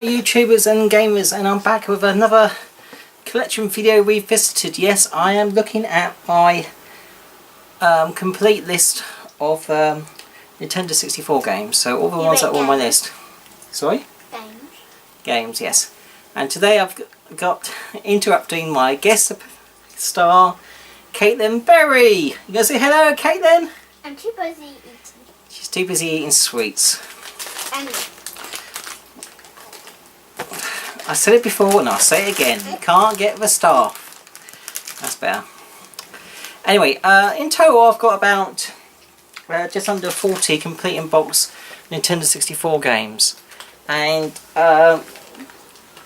YouTubers and gamers, and I'm back with another collection video revisited. Yes, I am looking at my complete list of Nintendo 64 games, so all the ones that are on my list. Sorry? Games, yes. And today I've got interrupting my guest star, Caitlin Berry. You gonna say hello, Caitlin? I'm too busy eating. She's too busy eating sweets. And I said it before and I'll say it again. You can't get the staff. That's better. Anyway, in total I've got about just under 40 complete in box Nintendo 64 games. And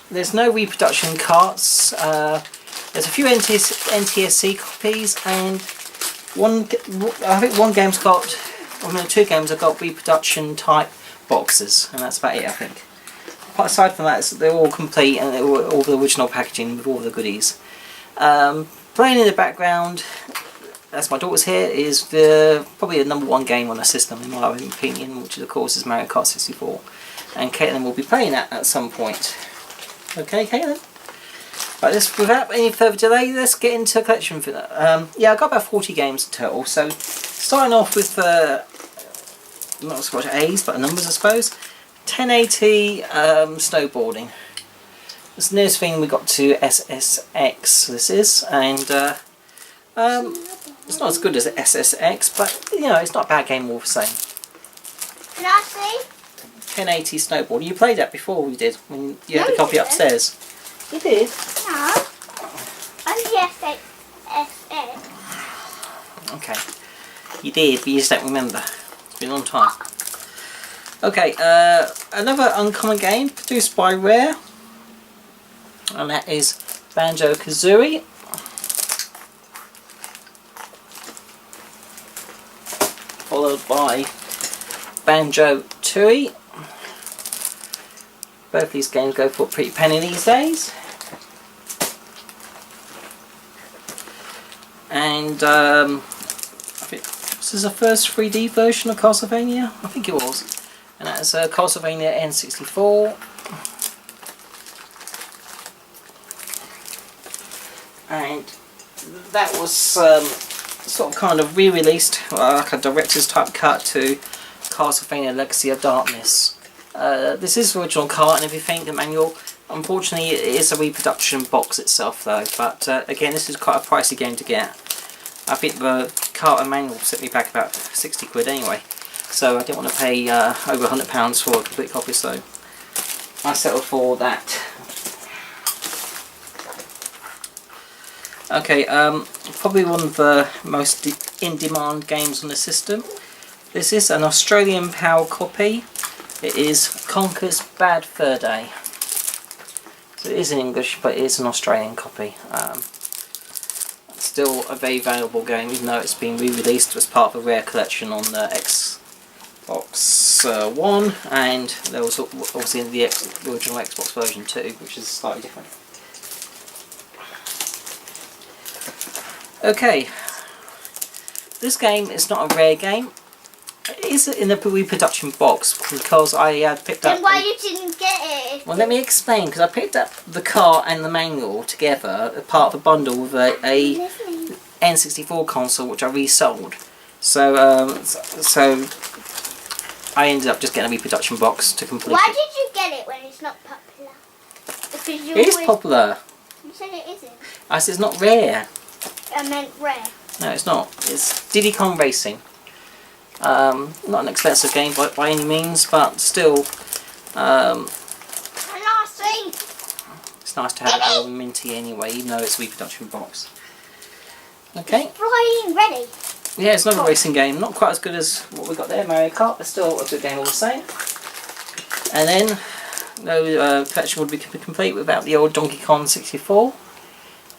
there's no reproduction carts. There's a few NTSC copies, and I think one game's got, two games have got reproduction type boxes, and that's about it, I think. But aside from that, they're all complete and all the original packaging with all the goodies. Playing in the background, as my daughter's here, is probably the #1 game on the system in my opinion, which of course is Mario Kart 64. And Caitlin will be playing that at some point. Okay, Caitlin? Right, without any further delay, let's get into the collection for that. Yeah, I've got about 40 games in total. So, starting off with, not so much A's, but numbers I suppose. 1080 snowboarding. This nearest thing we got to SSX, this is, and it's not as good as SSX, but you know, it's not a bad game all the same. can I see? 1080 snowboarding. You played that before we did, when you had the copy upstairs. You did? No. Only SSX. Okay. You did, but you just don't remember. It's been a long time. Okay, another uncommon game produced by Rare, and that is Banjo-Kazooie. Followed by Banjo-Tooie. Both these games go for a pretty penny these days. And I think this is the first 3D version of Castlevania. I think it was. And that's Castlevania N64. And that was sort of kind of re-released, like a director's type cut to Castlevania Legacy of Darkness. This is the original cart and everything, the manual. Unfortunately, it is a reproduction box itself though, but again, this is quite a pricey game to get. I think the cart and manual set me back about 60 quid anyway, so I didn't want to pay over £100 for a complete copy, so I settled for that. Okay, probably one of the most in-demand games on the system. This is an Australian PAL copy. It is Conker's Bad Fur Day. So it is in English, but it is an Australian copy. Still a very valuable game, even though it's been re-released as part of a Rare collection on the Xbox One, and there was obviously the original Xbox version too, which is slightly different. Okay, this game is not a Rare game. It is in a reproduction box because I picked up. Then why you didn't get it? Well, let me explain. Because I picked up the cart and the manual together, part of a bundle with a N64 console, which I resold. So, I ended up just getting a reproduction box to complete. Why did you get it when it's not popular? Because you It is popular. You said it isn't. I said it's not Rare. I meant Rare. No, it's not. It's Diddy Kong Racing. Not an expensive game by any means, but still, it's nice to have it all minty anyway, even though it's a reproduction box. Okay. It's flying ready. Yeah, it's not a racing game. Not quite as good as what we got there, Mario Kart, but still a good game all the same. And then, no collection would be complete without the old Donkey Kong 64.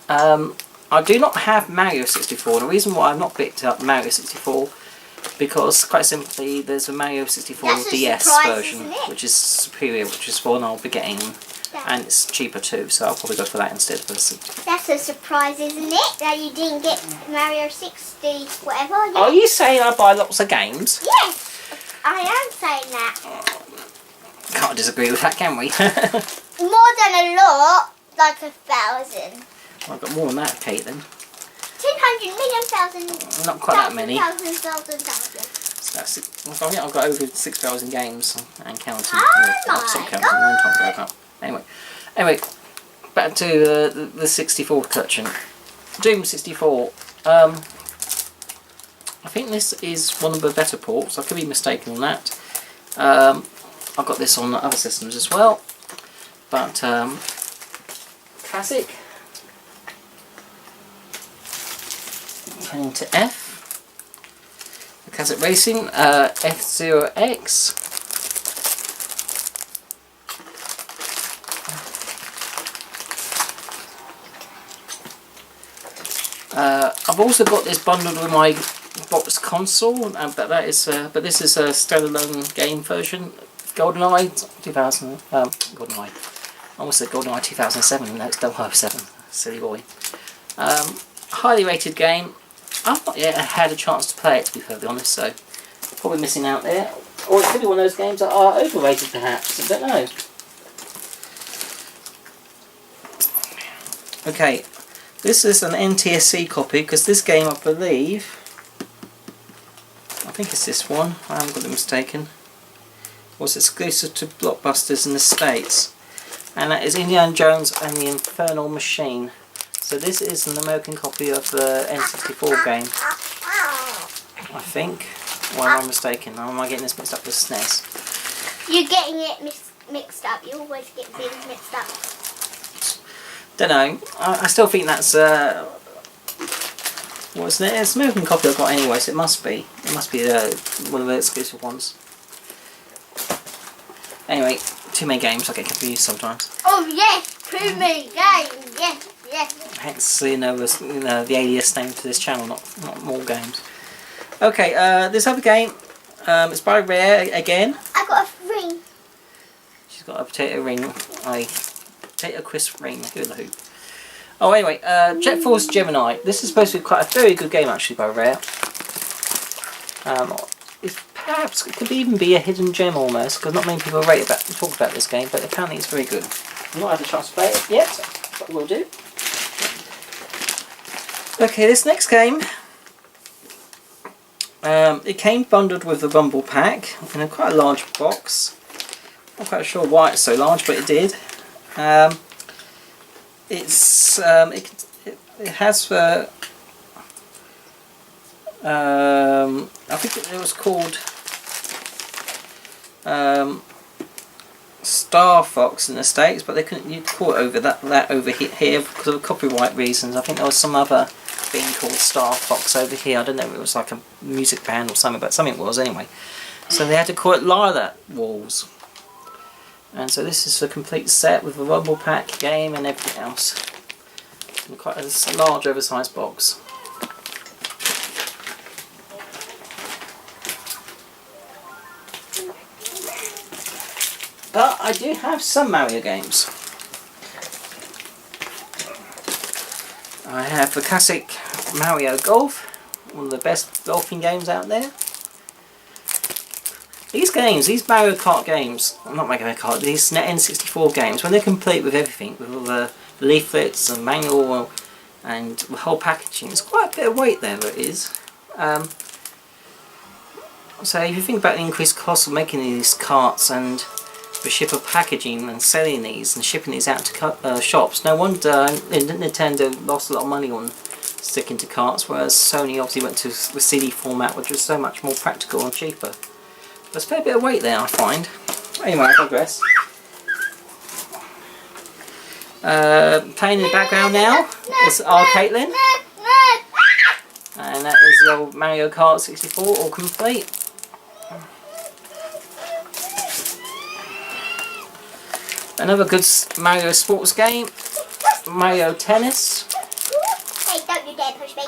I do not have Mario 64. The reason why I've not picked up Mario 64 because, quite simply, there's a Mario 64 DS version, which is superior, which is one I'll be getting, and it's cheaper too, so I'll probably go for that instead. That's a surprise, isn't it? That you didn't get Mario 60, whatever. Are you saying I buy lots of games? Yes, I am saying that. Can't disagree with that, can we? More than a lot, like 1,000. I've got more than that, Kate, then. 200 million thousand. Not quite that many. Thousand. So that's I think I've got over 6,000 games and counting. Oh I've stopped my counting a long time ago. Anyway, back to the 64 collection. Doom 64. I think this is one of the better ports. I could be mistaken on that. I've got this on other systems as well. But classic. Turning to F. The Classic Racing F0X. I've also got this bundled with my box console, but this is a standalone game version. GoldenEye 2000. GoldenEye. I almost said GoldenEye 2007. No, it's 007. Silly boy. Highly rated game. I've not yet had a chance to play it, to be perfectly honest, so probably missing out there. Or it could be one of those games that are overrated, perhaps. I don't know. Okay, this is an NTSC copy, because this game, I believe, I think it's this one, I haven't got it mistaken, was exclusive to Blockbusters in the States. And that is Indiana Jones and the Infernal Machine. So this is an American copy of the N64 game, I think. Or am I mistaken? Or am I getting this mixed up with SNES? You're getting it mixed up. You always get things mixed up. Don't know. I still think that's what's it? It's an American copy I've got anyway, so it must be. It must be one of the exclusive ones. Anyway, too many games. I get confused sometimes. Oh yes, too many games. Yes. Hence, the alias name for this channel, not more games. Okay, this other game, it's by Rare again. I got a ring. She's got a potato ring, a potato crisp ring, hula hoop. Oh, anyway, Jet Force Gemini. This is supposed to be quite a very good game actually by Rare. Perhaps it could even be a hidden gem almost, because not many people talk about this game, but apparently it's very good. I've not had a chance to play it yet, but we'll do. Okay, this next game, it came bundled with the Rumble Pack in a quite a large box. Not quite sure why it's so large, but it did. It has I think it was called Star Fox in the States, but they couldn't. You call it over that over here because of copyright reasons. I think there was some other thing called Star Fox over here. I don't know if it was like a music band or something, but something it was anyway. So they had to call it Lilac Walls. And so this is a complete set with a Rumble Pack game and everything else. In quite a large oversized box. But I do have some Mario games. I have the classic Mario Golf, one of the best golfing games out there. These games, these Mario Kart games, not Mario Kart, these N64 games, when they're complete with everything, with all the leaflets and manual and the whole packaging, there's quite a bit of weight there, there is. So if you think about the increased cost of making these carts and the ship of packaging and selling these and shipping these out to shops, no wonder Nintendo lost a lot of money on sticking to carts, whereas Sony obviously went to the CD format, which was so much more practical and cheaper. There's a fair bit of weight there, I find. Anyway, I digress. Playing in the background now is our Caitlin, and that is the old Mario Kart 64 all complete. Another good Mario sports game, Mario Tennis. Hey, don't you dare push me.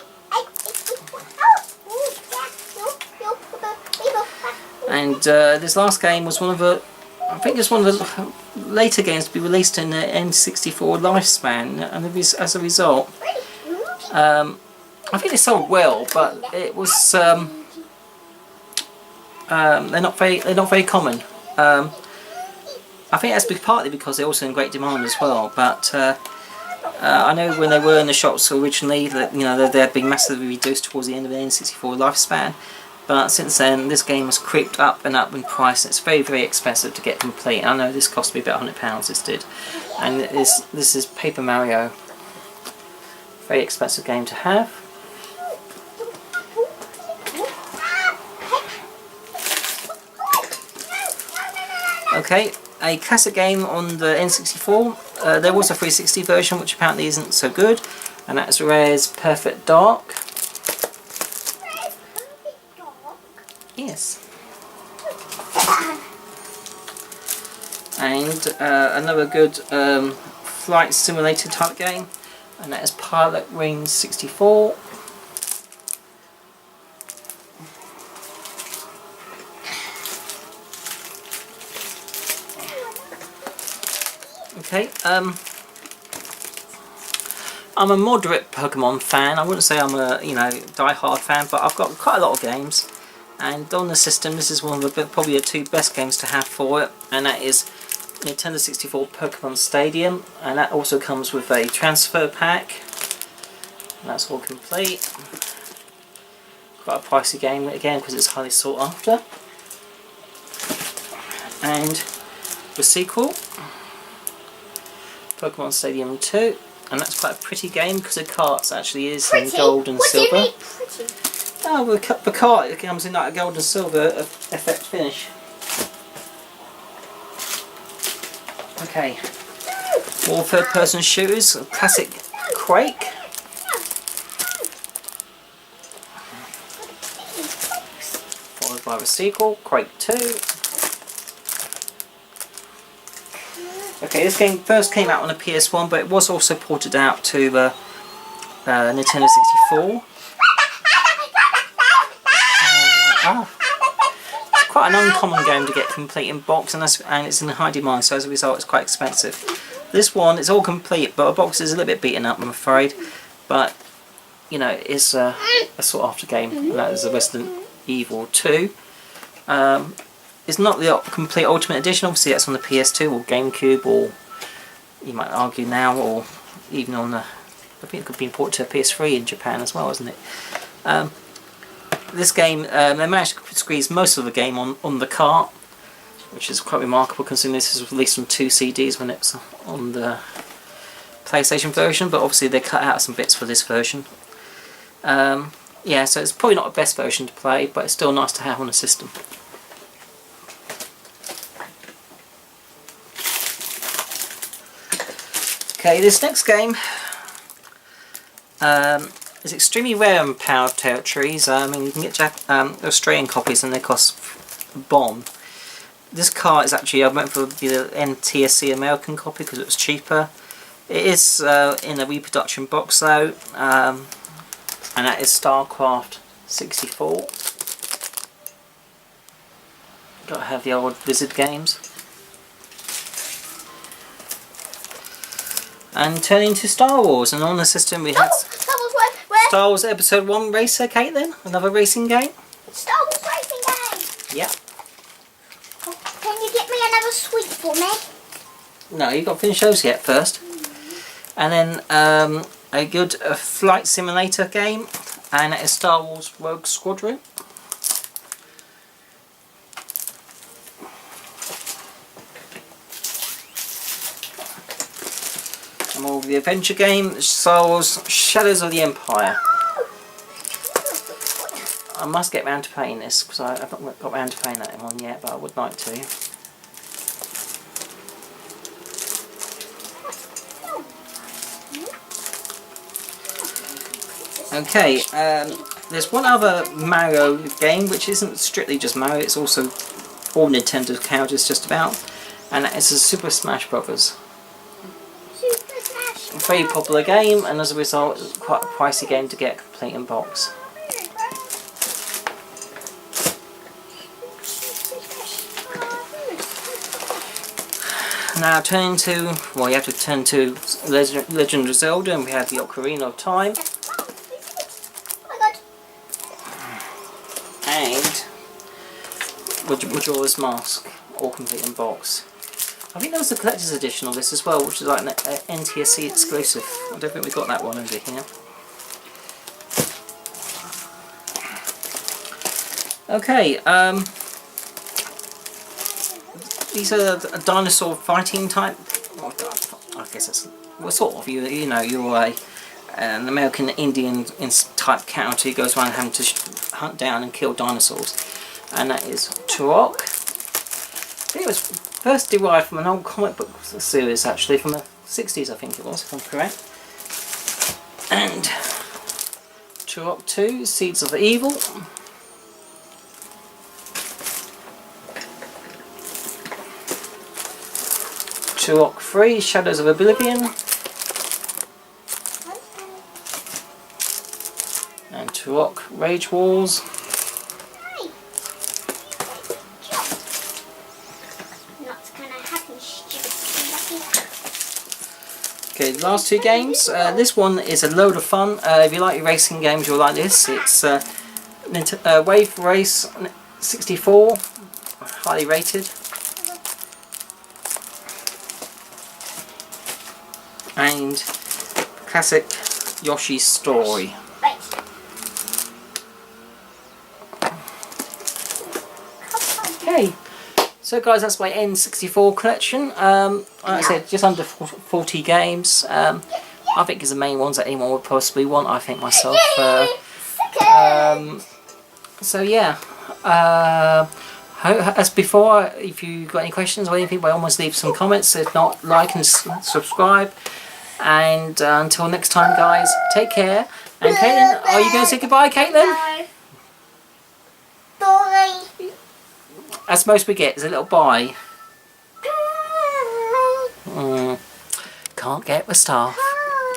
And this last game was one of the, I think it's one of the later games to be released in the N64 lifespan, and as a result, I think it sold well, but it was they're not very common. I think that's partly because they're also in great demand as well. But I know when they were in the shops originally, that they'd been massively reduced towards the end of the N64 lifespan. But since then, this game has creeped up and up in price. It's very, very expensive to get complete. I know this cost me about £100. This did, and this is Paper Mario. Very expensive game to have. Okay, a classic game on the N64. There was a 360 version, which apparently isn't so good, and that's Rare's Perfect Dark. Yes. And another good flight simulator type game, and that is Pilot Wings 64. Okay, I'm a moderate Pokemon fan. I wouldn't say I'm a die-hard fan, but I've got quite a lot of games. And on the system, this is one of the probably the 2 best games to have for it, and that is Nintendo 64 Pokemon Stadium, and that also comes with a transfer pack. And that's all complete. Quite a pricey game again because it's highly sought after. And the sequel, Pokemon Stadium 2, and that's quite a pretty game because the carts actually is in gold and silver. What do you mean pretty? Oh, the cart comes in like a gold and silver effect finish. Okay, more third-person shooters, classic Quake. Followed by the sequel, Quake 2. Okay, this game first came out on a PS1, but it was also ported out to Nintendo 64. It's quite an uncommon game to get complete in box, and it's in high demand, so as a result it's quite expensive. This one is all complete, but the box is a little bit beaten up, I'm afraid. But it's a sought after game, and that is the Resident Evil 2. It's not the complete Ultimate Edition, obviously that's on the PS2 or GameCube, or you might argue now, or even on the, I think it could be imported to a PS3 in Japan as well, isn't it? This game, they managed to squeeze most of the game on the cart, which is quite remarkable considering this was released on 2 CDs when it was on the PlayStation version, but obviously they cut out some bits for this version. Yeah, so it's probably not the best version to play, but it's still nice to have on a system. Okay, this next game is extremely rare in Power territories. I mean, you can get Australian copies and they cost a bomb. This cart is actually, I went for the NTSC American copy because it was cheaper. It is in a reproduction box though, and that is StarCraft 64. Gotta have the old Blizzard games. And turning to Star Wars, and on the system we had Star Wars Episode 1 Racer, Kate, then? Another racing game? Star Wars racing game! Yeah. Oh, can you get me another sweet for me? No, you've got to finish those yet first. And then a good flight simulator game, and it is Star Wars Rogue Squadron. And more of the adventure game, Star Wars Shadows of the Empire. I must get round to playing this because I've not got round to playing that one yet, but I would like to. Okay, there's one other Mario game which isn't strictly just Mario, it's also all Nintendo characters just about, and it's Super Smash Brothers. A very popular game, and as a result it's quite a pricey game to get complete in box. Now turning to, well, you have to turn to Legend of Zelda, and we have the Ocarina of Time. And Majora's Mask, all complete in box. I think there was a collector's edition of this as well, which is like an NTSC exclusive. I don't think we got that one over here. Okay, these are a dinosaur fighting type. Oh, I guess it's well, sort of. You know, you're an American Indian type character who goes around having to hunt down and kill dinosaurs, and that is Turok. I think it was first derived from an old comic book series, actually, from the 60s, I think it was, if I'm correct. And Turok 2, Seeds of Evil. Turok 3, Shadows of Oblivion. And Turok Rage Wars. Okay, the last two games. This one is a load of fun. If you like your racing games, you'll like this. It's Wave Race 64, highly rated. And classic Yoshi's Story. Okay, so guys, that's my N64 collection. Like I said, just under 40 games. I think is the main ones that anyone would possibly want, I think myself. So yeah, as before, if you got any questions or anything, by all means leave some comments. If not, like and subscribe. And until next time, guys, take care. And Caitlin, are you going to say goodbye, Caitlin? Bye. That's most we get is a little bye. Can't get with staff.